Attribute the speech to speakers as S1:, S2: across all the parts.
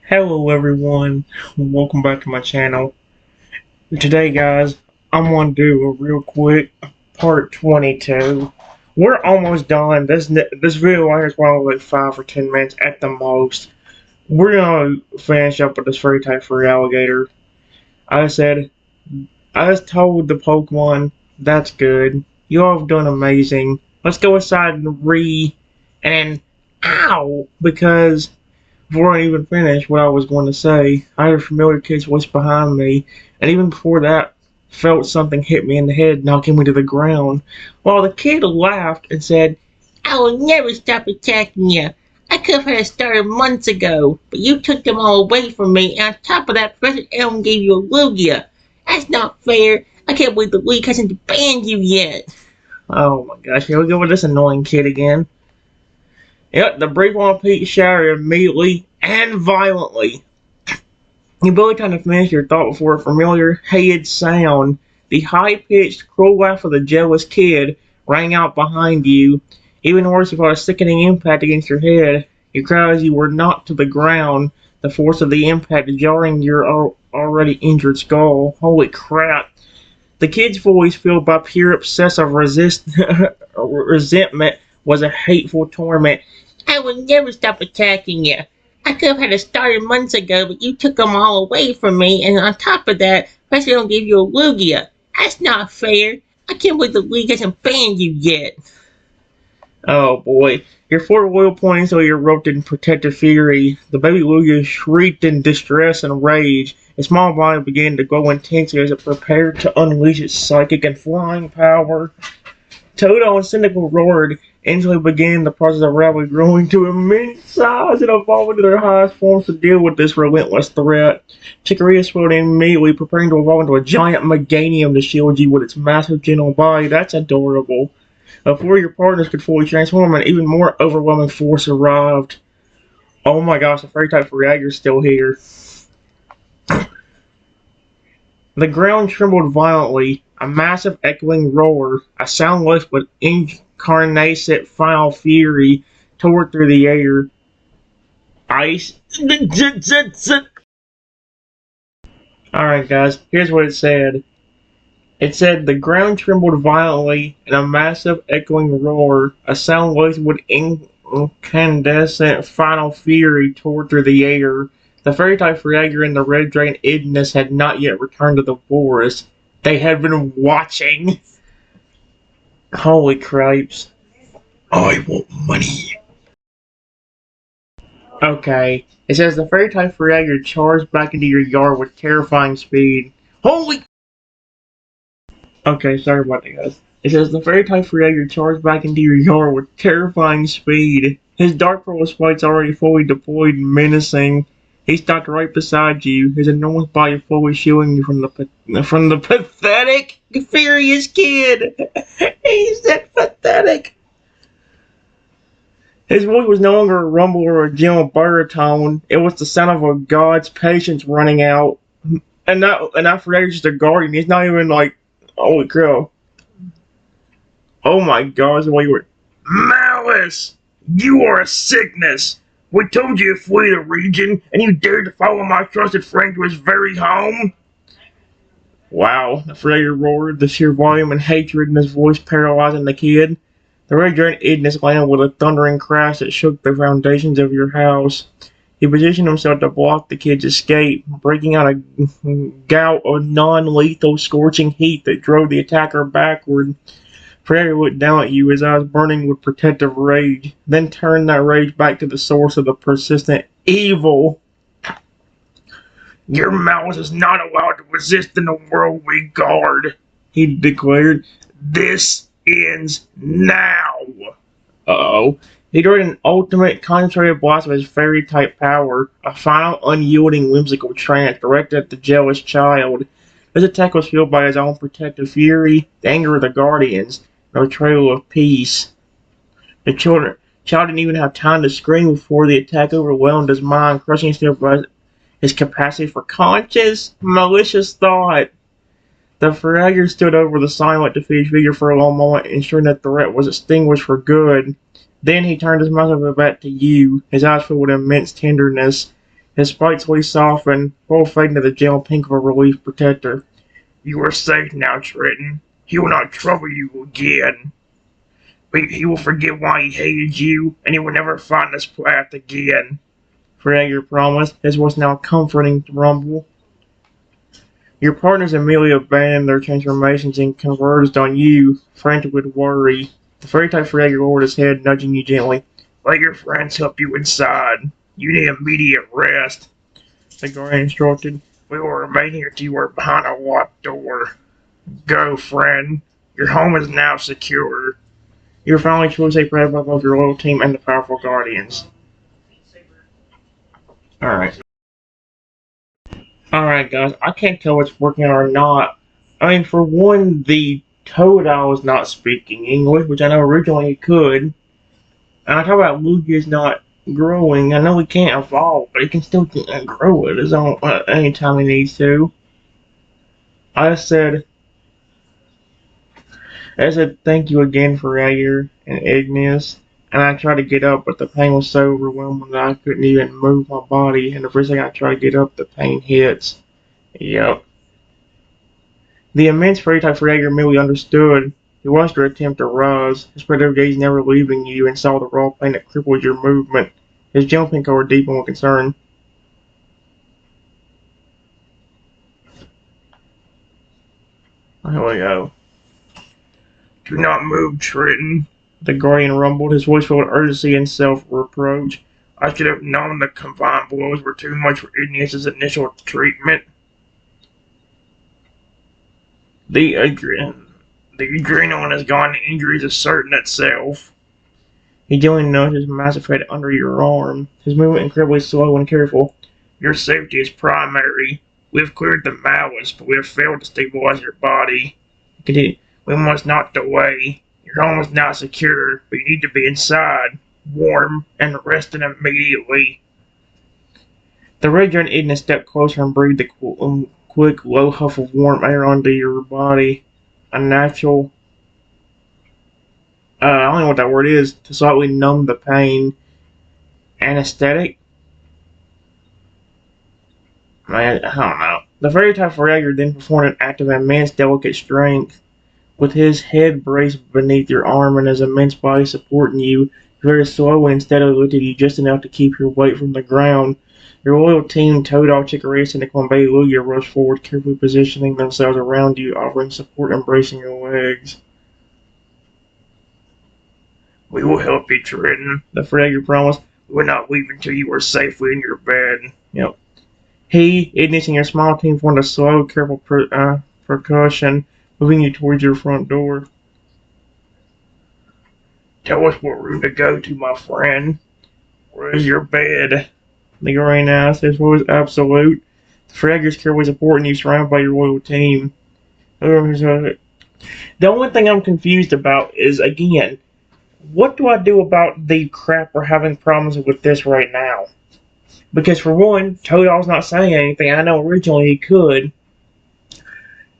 S1: Hello everyone, welcome back to my channel. Today guys, I'm going to do a real quick part 22. We're almost done. This video right here is probably like 5 or 10 minutes at the most. We're going to finish up with this fairy type Feraligatr. I said, I just told the Pokemon, that's good. You all have done amazing. Let's go inside and ow! Because before I even finished what I was going to say, I heard a familiar kid's voice behind me, and even before that, felt something hit me in the head, knocking me to the ground. While the kid laughed and said, "I will never stop attacking you. I could have had it started months ago, but you took them all away from me, and on top of that, Professor Elm gave you a Lugia. That's not fair. I can't believe the league hasn't banned you yet." Oh my gosh, here we go with this annoying kid again. Yep, the brief on Pete shattered immediately and violently. You barely time to finish your thought before a familiar, hated sound, the high-pitched, cruel laugh of the jealous kid, rang out behind you. Even worse, you felt a sickening impact against your head. You cried as you were knocked to the ground, the force of the impact jarring your already injured skull. Holy crap. The kid's voice, filled by pure obsessive resentment, was a hateful torment. "I will never stop attacking you. I could have had it started months ago, but you took them all away from me, and on top of that, President gave you a Lugia. That's not fair. I can't believe the league hasn't banned you yet." Oh boy. Your four royal points are erupted in protective fury. The baby Lugia shrieked in distress and rage. Its small body began to glow intensely as it prepared to unleash its psychic and flying power. Toto and Cynical roared, instantly began the process of rapidly growing to immense size and evolving to their highest forms to deal with this relentless threat. Chikorita swelled immediately, preparing to evolve into a giant Meganium to shield you with its massive gentle body. That's adorable. Before your partners could fully transform, an even more overwhelming force arrived. Oh my gosh, the fairy type Feraligatr's still here. The ground trembled violently. A massive echoing roar, a sound laced with incarnate final fury, tore through the air. Ice. Alright guys, here's what it said. It said, the ground trembled violently in a massive echoing roar, a sound laced with incandescent final fury tore through the air. The fairy type Feraligatr and the red dragon Idness had not yet returned to the forest. They had been watching. Holy cripes. I want money. Okay. It says the fairy type Feraligatr charged back into your yard with terrifying speed. Holy. Okay, sorry about that, guys. It says the fairy type Feraligatr charged back into your yard with terrifying speed. His dark purple spikes already fully deployed, menacing. He stopped right beside you, his enormous body fully shielding you from the pathetic, furious kid. He said pathetic. His voice was no longer a rumble or a gentle baritone. It was the sound of a god's patience running out. And that Feraligatr's just a guardian. He's not even like, holy crap. Oh my gosh, the way you were. Malice! You are a sickness! We told you to flee the region, and you dared to follow my trusted friend to his very home? Wow, the Feraligatr roared, the sheer volume and hatred in his voice paralyzing the kid. The red giant Idness landed with a thundering crash that shook the foundations of your house. He positioned himself to block the kid's escape, breaking out a gout of non-lethal scorching heat that drove the attacker backward. Feraligatr looked down at you, his eyes burning with protective rage, then turned that rage back to the source of the persistent evil. Your malice is not allowed to exist in the world we guard, he declared. This ends now. Uh-oh. He directed an ultimate concentrated blast of his fairy-type power, a final unyielding whimsical trance directed at the jealous child. This attack was fueled by his own protective fury, the anger of the guardians, and the betrayal of peace. The child didn't even have time to scream before the attack overwhelmed his mind, crushing his capacity for conscious, malicious thought. The Feraligatr stood over the silent, defeated figure for a long moment, ensuring that the threat was extinguished for good. Then he turned his mouth back to you, his eyes filled with immense tenderness. His spikes soften, full fade into the gel pink of a relief protector. You are safe now, Trenton. He will not trouble you again. But he will forget why he hated you, and he will never find this path again. Feraligatr promised, his voice now a comforting rumble. Your partners immediately abandoned their transformations and converged on you, frantic with worry. The fairy-type Feraligatr lowered his head, nudging you gently. Let your friends help you inside. You need immediate rest. The guardian instructed. We will remain here till you are behind a locked door. Go, friend. Your home is now secure. Your family truly proud of both your loyal team and the powerful guardians. Alright. Alright, guys. I can't tell what's working or not. I mean, for one, the Toadal is not speaking English, which I know originally he could. And I talk about Lugia's not growing. I know he can't evolve, but he can still grow it his own anytime he needs to. I said thank you again for Feraligatr and Igneous. And I tried to get up, but the pain was so overwhelming that I couldn't even move my body. And the first thing I try to get up, the pain hits. Yep. The immense fairy-type Feraligatr immediately understood. He watched her attempt to rise, his predator gaze never leaving you, and saw the raw pain that crippled your movement. His jumping color deepened with concern. Here we go. Do not move, Trenton. The guardian rumbled, his voice filled with urgency and self-reproach. I should have known the combined blows were too much for Igneous' initial treatment. The adrenaline has gone, the injury is asserting itself. He gently nudged his massive head under your arm, his movement incredibly slow and careful. Your safety is primary. We have cleared the malice, but we have failed to stabilize your body. He continued, we must not delay. Your home is now secure, but you need to be inside, warm, and resting immediately. The red-dragon Igneous stepped closer and breathed a quick, low huff of warm air onto your body. A natural, I don't know what that word is, to slightly numb the pain. Anesthetic? Man, I don't know. The fairy-type Feraligatr then performed an act of immense, delicate strength. With his head braced beneath your arm and his immense body supporting you, very slowly and steadily lifted you just enough to keep your weight from the ground. Your loyal team, Toadal, Chikorita, and Baby Lugia, rushed forward, carefully positioning themselves around you, offering support and bracing your legs. We will help you, Trenton, the Feraligatr promised. We will not leave until you are safely in your bed. Yep. He, Igneous, and your small team formed a slow, careful percussion, moving you towards your front door. Tell us what room to go to, my friend. Where is your bed? The guardian asked. His voice absolute. The Feraligatr's carefully supporting you, surrounded by your loyal team. The only thing I'm confused about is, again, what do I do about the crap we're having problems with this right now? Because for one, Toadal's not saying anything. I know originally he could.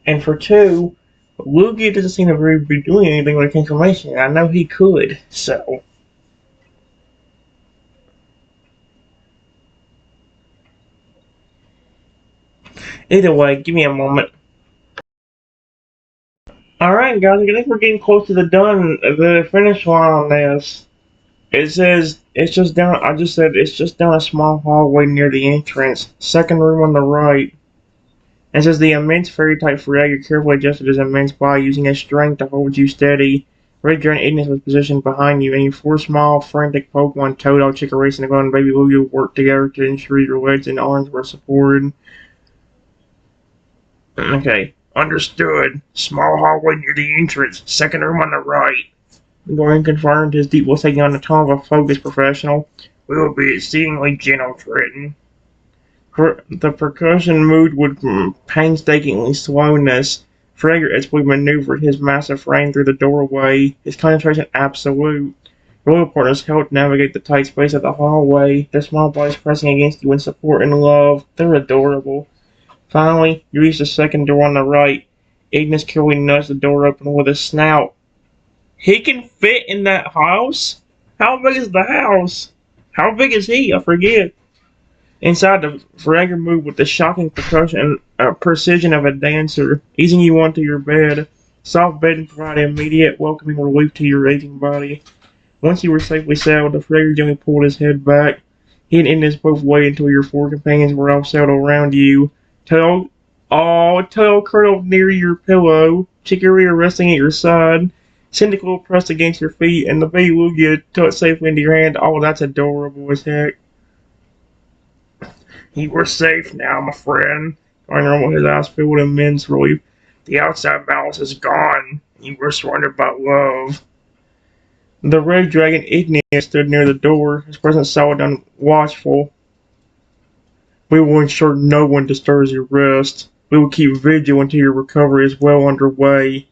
S1: And for two, Lugia doesn't seem to be doing anything with information. I know he could, so. Either way, give me a moment. Alright guys, I think we're getting close to the finish line on this. It says, it's just down, I just said, it's just down a small hallway near the entrance. Second room on the right. It says the immense fairy-type Feraligatr carefully adjusted his immense body, using his strength to hold you steady. Red-Dragon Igneous was positioned behind you, and your four small, frantic Pokemon, Toadal, Chikorita, and Baby Lugia, worked together to ensure your legs and arms were supported. Okay, understood. Small hallway near the entrance, second room on the right. Gordon confirmed, his deep voice taking on the tone of a focused professional. We will be exceedingly gentle, Trenton. The percussion moved with painstaking slowness. Feraligatr expertly maneuvered his massive frame through the doorway, his concentration absolute. Royal partners helped navigate the tight space of the hallway, their small bodies pressing against you in support and love. They're adorable. Finally, you reach the second door on the right. Igneous carefully nudged the door open with his snout. He can fit in that house? How big is the house? How big is he? I forget. Inside, the Feraligatr moved with the shocking precision of a dancer, easing you onto your bed. Soft bedding provided immediate, welcoming relief to your aching body. Once you were safely settled, the Feraligatr gently pulled his head back. He and Ignis both waited until your four companions were all settled around you. Tail curled near your pillow, Chicory resting at your side, Cyndaquil pressed against your feet, and the baby Lugia tucked safely into your hand. Oh, that's adorable as heck. You were safe now, my friend. Garner, his eyes filled with immense relief. The outside malice is gone. You were surrounded by love. The red dragon Ignis stood near the door, his presence solid and watchful. We will ensure no one disturbs your rest. We will keep vigil until your recovery is well underway.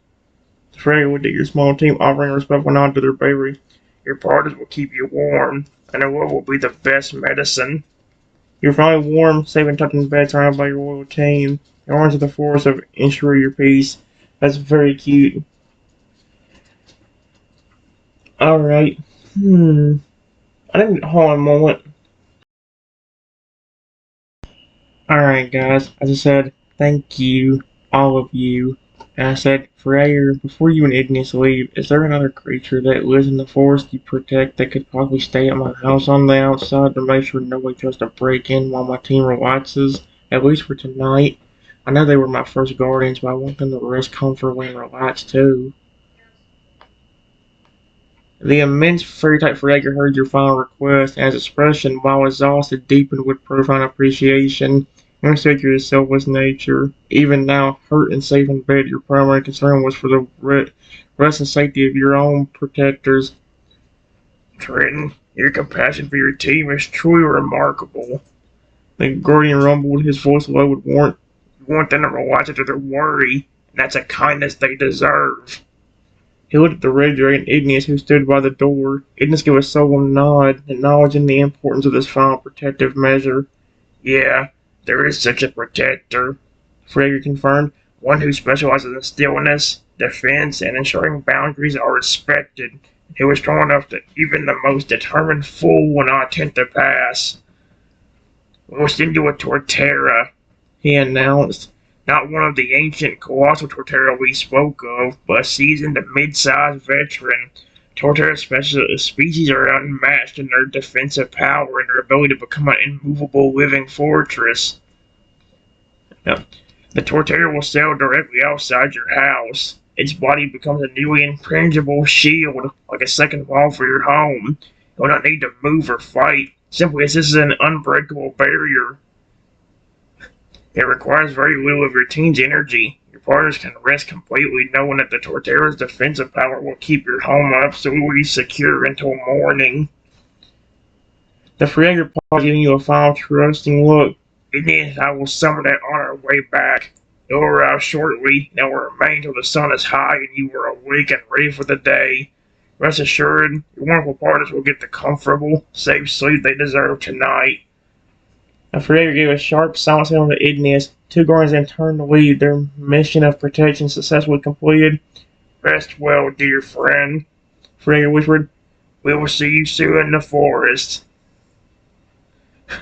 S1: Freddie looked at your small team, offering a respectful nod to their baby. Your partners will keep you warm, and the love will be the best medicine. You're finally warm, safe and tucked in bed, surrounded by your loyal team. Your arms of the force of ensure your peace. That's very cute. Alright. I didn't hold on a moment. Alright, guys. As I said, thank you, all of you. And I said, Freya, before you and Ignis leave, is there another creature that lives in the forest you protect that could possibly stay at my house on the outside to make sure nobody tries to break in while my team relaxes? At least for tonight. I know they were my first guardians, but I want them to rest comfortably and relax too. The immense fairy-type Feraligatr heard your final request, and his expression, while exhausted, deepened with profound appreciation. You understood your selfless nature. Even now, hurt and safe in bed, your primary concern was for the rest and safety of your own protectors. Trenton, your compassion for your team is truly remarkable. The guardian rumbled, his voice low with warmth. You want them to relax after their worry, and that's a kindness they deserve. He looked at the red dragon Ignis, who stood by the door. Ignis gave a solemn nod, acknowledging the importance of this final protective measure. Yeah, there is such a protector, Freya confirmed, one who specializes in stillness, defense, and ensuring boundaries are respected, who is strong enough that even the most determined fool will not attempt to pass. We'll send you a Torterra, he announced. Not one of the ancient colossal Torterra we spoke of, but a seasoned mid-sized veteran. Torterra species are unmatched in their defensive power and their ability to become an immovable living fortress. Now, the Torterra will sail directly outside your house. Its body becomes a nearly impenetrable shield, like a second wall for your home. You will not need to move or fight, simply as this is an unbreakable barrier. It requires very little of your team's energy. Your partners can rest completely knowing that the Torterra's defensive power will keep your home absolutely secure until morning. The Feraligatr paused, giving you a final trusting look. Ignis, I will summon it on our way back. It will arrive shortly, and it will remain till the sun is high and you are awake and ready for the day. Rest assured, your wonderful partners will get the comfortable, safe sleep they deserve tonight. The Feraligatr gave a sharp, silent signal to Ignis. Two guardians then turned to leave, their mission of protection successfully completed. Rest well, dear friend, Feraligatr whispered. We will see you soon in the forest.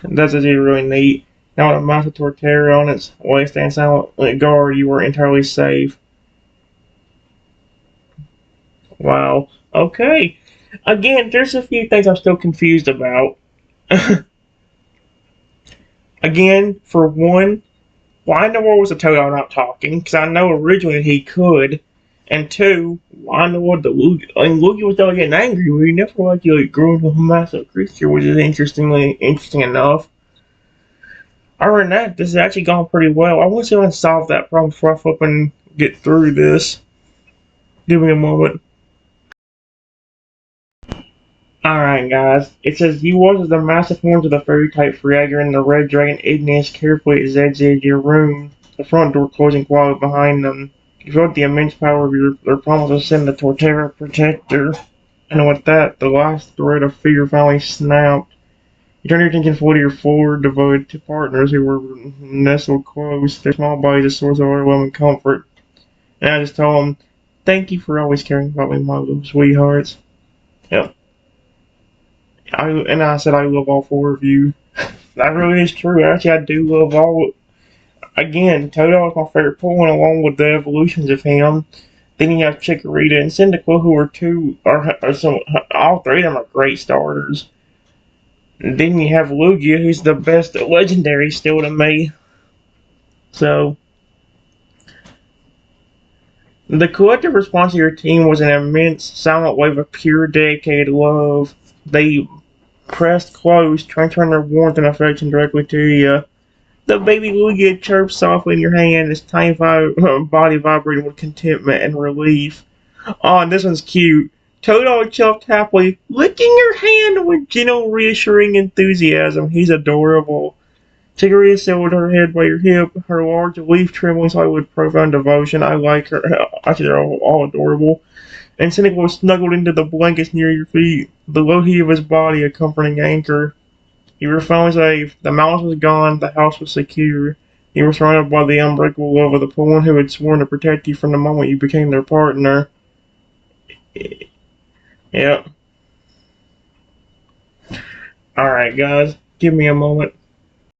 S1: That's really neat. Now with a massive Torterra on its way, stand silent guard, you are entirely safe. Wow. Okay. Again, there's a few things I'm still confused about. Again, for one, why in the world was the Toad not talking? Because I know originally he could. And two, why in the world did Lugia? I mean, Lugia was still getting angry. We never like grew into a massive creature, which is interesting enough. Other than that, this has actually gone pretty well. I want to see if I can solve that problem before I flip and get through this. Give me a moment. Alright guys, it says you watch as the massive horns of the fairy-type Feraligatr and the red dragon Ignis carefully exit your room, the front door closing quietly behind them. You felt the immense power of their promise to send the Torterra protector. And with that, the last thread of fear finally snapped. You turn your attention fully to your four devoted to partners who were nestled close, their small bodies a source of overwhelming comfort. And I just told them, thank you for always caring about me, my little sweethearts. Yep. I said I love all four of you. That really is true. Actually, I do love all. Again, Toto is my favorite point, along with the evolutions of him. Then you have Chikorita and Cyndaquil, who are some. All three of them are great starters. And then you have Lugia, who's the best legendary still to me. So the collective response of your team was an immense, silent wave of pure, dedicated love. They pressed close, transferring their warmth and affection directly to you. The baby Lugia chirps softly in your hand, his tiny body vibrating with contentment and relief. Oh, and this one's cute. Toto chuffed happily, licking your hand with gentle, reassuring enthusiasm. He's adorable. Chikorita settled her head by your hip, her large leaf trembling slightly with profound devotion. I like her. Actually, they're all adorable. And Cynic was snuggled into the blankets near your feet, the low heat of his body a comforting anchor. You were finally safe. The mouse was gone. The house was secure. You were surrounded by the unbreakable love of the woman who had sworn to protect you from the moment you became their partner. Yep. Alright, guys. Give me a moment.